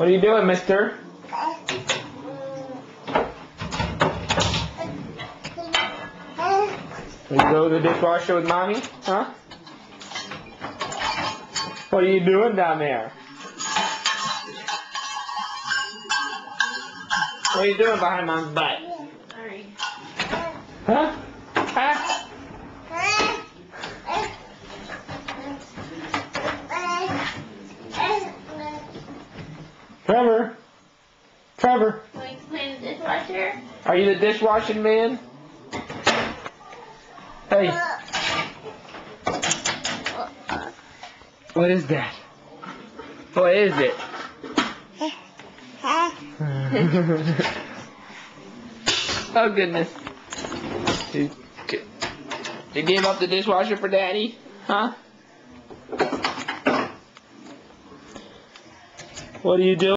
What are you doing, mister? You go to the dishwasher with mommy? Huh? What are you doing down there? What are you doing behind mom's butt? Sorry. Huh? Huh? Trevor? Trevor? Going to clean the dishwasher? Are you the dishwashing man? Hey. What is that? What is it? Oh goodness. You gave up the dishwasher for daddy? Huh? What are you doing?